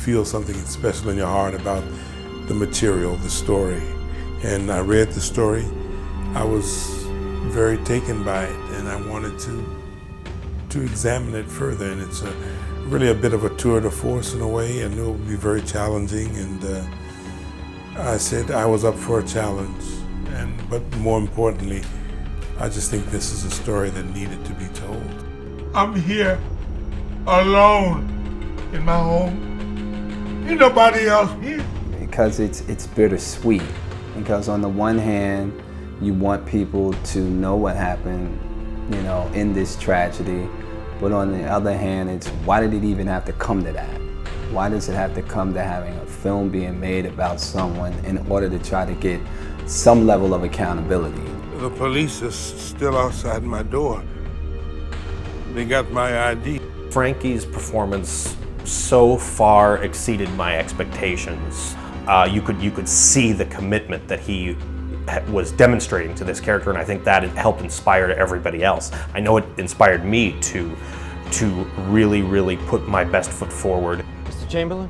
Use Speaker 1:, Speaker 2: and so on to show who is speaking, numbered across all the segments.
Speaker 1: feel something special in your heart about the material, the story. And I read the story. I was very taken by it, and I wanted to examine it further. And it's really a bit of a tour de force in a way. I knew it would be very challenging, and I said I was up for a challenge. But more importantly, I just think this is a story that needed to be told. I'm here alone in my home. Ain't nobody else here.
Speaker 2: Because it's bittersweet. Because on the one hand, you want people to know what happened, in this tragedy. But on the other hand, it's why did it even have to come to that? Why does it have to come to having a film being made about someone in order to try to get some level of accountability?
Speaker 1: The police is still outside my door. They got my ID.
Speaker 3: Frankie's performance so far exceeded my expectations. You could see the commitment that he was demonstrating to this character, and I think that it helped inspire everybody else. I know it inspired me to really, really put my best foot forward.
Speaker 4: Mr. Chamberlain?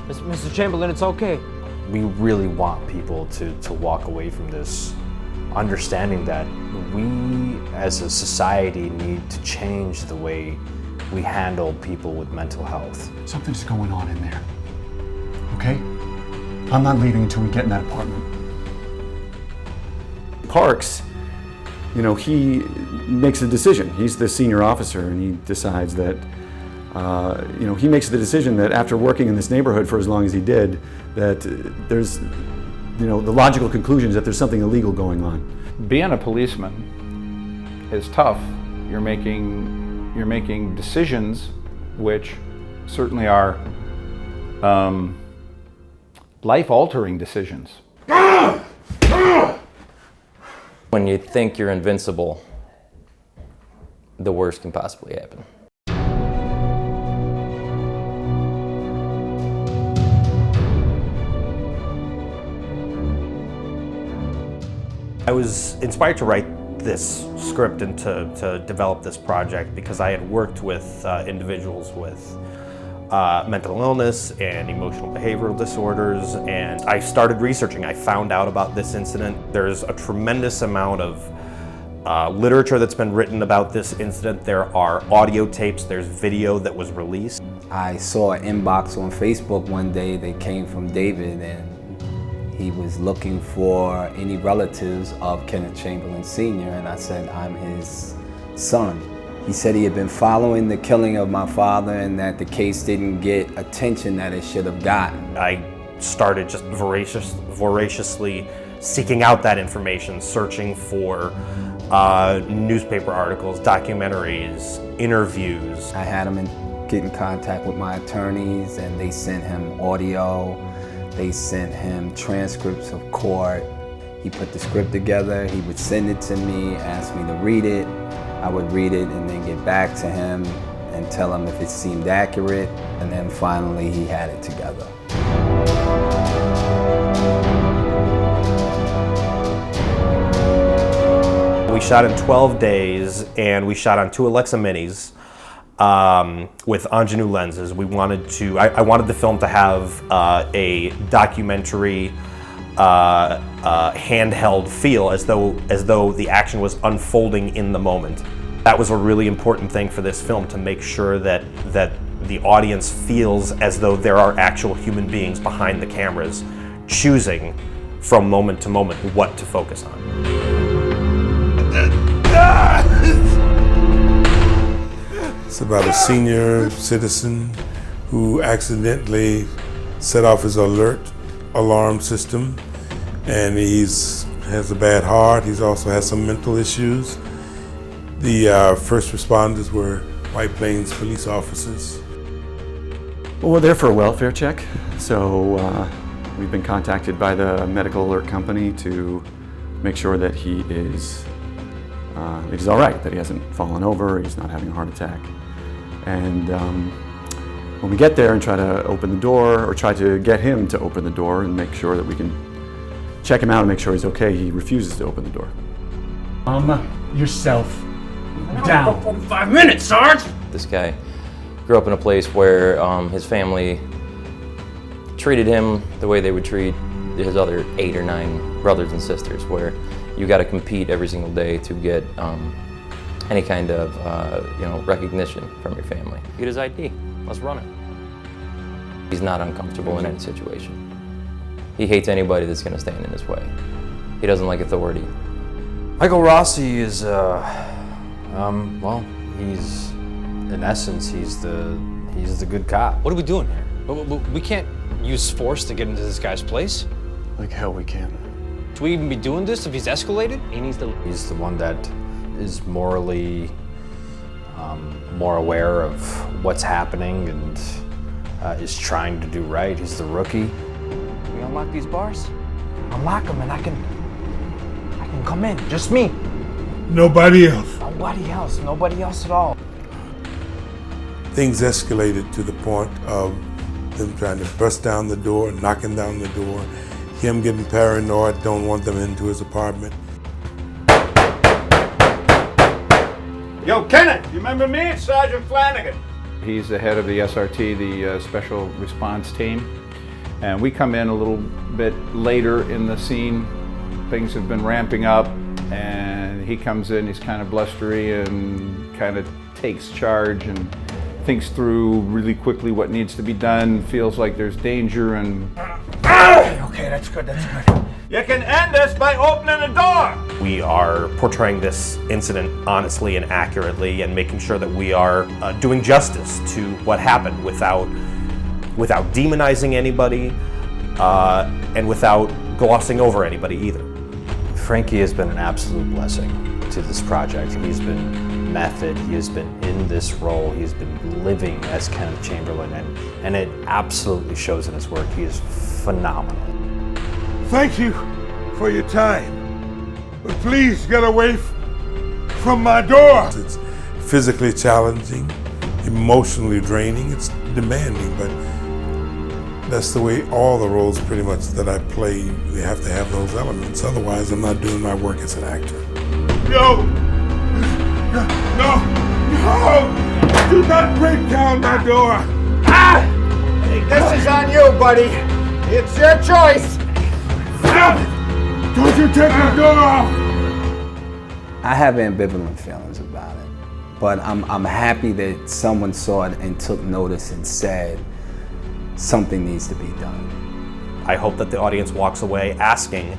Speaker 4: Mr. Chamberlain, it's okay.
Speaker 5: We really want people to walk away from this understanding that we as a society need to change the way we handle people with mental health.
Speaker 6: Something's going on in there, okay? I'm not leaving until we get in that apartment.
Speaker 7: Parks, he makes a decision. He's the senior officer, and he decides that, he makes the decision that after working in this neighborhood for as long as he did, that there's, the logical conclusion is that there's something illegal going on.
Speaker 8: Being a policeman is tough. You're making decisions which certainly are life-altering decisions.
Speaker 9: When you think you're invincible, the worst can possibly happen.
Speaker 3: I was inspired to write this script and to develop this project because I had worked with individuals with mental illness and emotional behavioral disorders, and I started researching. I found out about this incident. There's a tremendous amount of literature that's been written about this incident. There are audio tapes, there's video that was released.
Speaker 2: I saw an inbox on Facebook one day that came from David, and he was looking for any relatives of Kenneth Chamberlain Sr., and I said, I'm his son. He said he had been following the killing of my father and that the case didn't get attention that it should have gotten.
Speaker 3: I started just voraciously seeking out that information, searching for newspaper articles, documentaries, interviews.
Speaker 2: I had him get in contact with my attorneys, and they sent him audio. They sent him transcripts of court. He put the script together. He would send it to me, ask me to read it. I would read it and then get back to him and tell him if it seemed accurate. And then finally he had it together.
Speaker 3: We shot in 12 days, and we shot on 2 Alexa Minis with ingenue lenses. I wanted the film to have a documentary handheld feel, as though the action was unfolding in the moment. That was a really important thing for this film, to make sure that the audience feels as though there are actual human beings behind the cameras, choosing from moment to moment what to focus on.
Speaker 1: It's about a senior citizen who accidentally set off his alarm system, and has a bad heart. He also has some mental issues. The first responders were White Plains police officers.
Speaker 7: Well, we're there for a welfare check, so we've been contacted by the medical alert company to make sure that he's all right, that he hasn't fallen over, he's not having a heart attack. And when we get there and try to open the door, or try to get him to open the door and make sure that we can check him out and make sure he's okay, he refuses to open the door.
Speaker 6: Yourself down.
Speaker 4: 45 minutes, Sarge!
Speaker 9: This guy grew up in a place where his family treated him the way they would treat his other 8 or 9 brothers and sisters, where you got to compete every single day to get any kind of recognition from your family. Get his ID. Let's run it. He's not uncomfortable in any situation. He hates anybody that's going to stand in his way. He doesn't like authority.
Speaker 5: Michael Rossi is, well, he's, in essence, he's the good cop.
Speaker 4: What are we doing here? We can't use force to get into this guy's place.
Speaker 6: Like hell we can.
Speaker 4: Do we even be doing this if he's escalated?
Speaker 5: He's the one that is morally more aware of what's happening and is trying to do right. He's the rookie.
Speaker 4: We unlock these bars? Unlock them and I can come in. Just me.
Speaker 1: Nobody else.
Speaker 4: Nobody else. Nobody else at all.
Speaker 1: Things escalated to the point of them trying to bust down the door, knocking down the door, him getting paranoid, don't want them into his apartment.
Speaker 8: Yo, Kenneth, you remember me? It's Sergeant Flanagan. He's the head of the SRT, the Special Response Team. And we come in a little bit later in the scene. Things have been ramping up, and he comes in, he's kind of blustery and kind of takes charge and thinks through really quickly what needs to be done, feels like there's danger, and...
Speaker 4: Okay, that's good, that's good.
Speaker 8: You can end this by opening the door!
Speaker 3: We are portraying this incident honestly and accurately and making sure that we are doing justice to what happened without demonizing anybody and without glossing over anybody either.
Speaker 5: Frankie has been an absolute blessing to this project. He's been method, he has been in this role, he's been living as Kenneth Chamberlain, and it absolutely shows in his work. He is phenomenal.
Speaker 1: Thank you for your time, but please get away from my door. It's physically challenging, emotionally draining, it's demanding, but that's the way all the roles pretty much that I play, they have to have those elements. Otherwise, I'm not doing my work as an actor. No! No! Do not break down my door!
Speaker 8: Hey, this is on you, buddy. It's your choice.
Speaker 1: Stop it! Don't you take my door off!
Speaker 2: I have ambivalent feelings about it, but I'm happy that someone saw it and took notice and said something needs to be done.
Speaker 3: I hope that the audience walks away asking,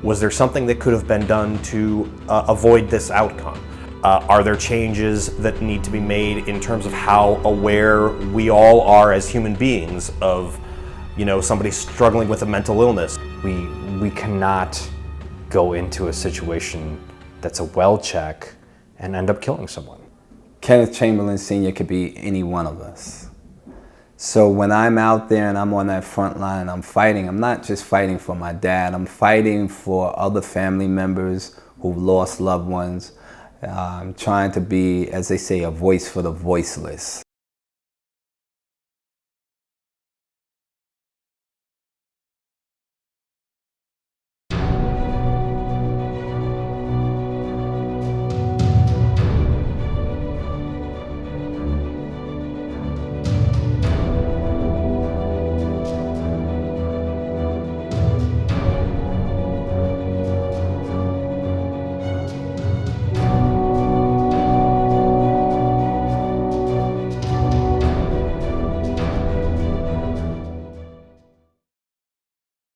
Speaker 3: was there something that could have been done to avoid this outcome? Are there changes that need to be made in terms of how aware we all are as human beings of, somebody struggling with a mental illness?
Speaker 5: We cannot go into a situation that's a well check and end up killing someone.
Speaker 2: Kenneth Chamberlain Sr. could be any one of us. So when I'm out there and I'm on that front line and I'm fighting, I'm not just fighting for my dad, I'm fighting for other family members who've lost loved ones. I'm trying to be, as they say, a voice for the voiceless.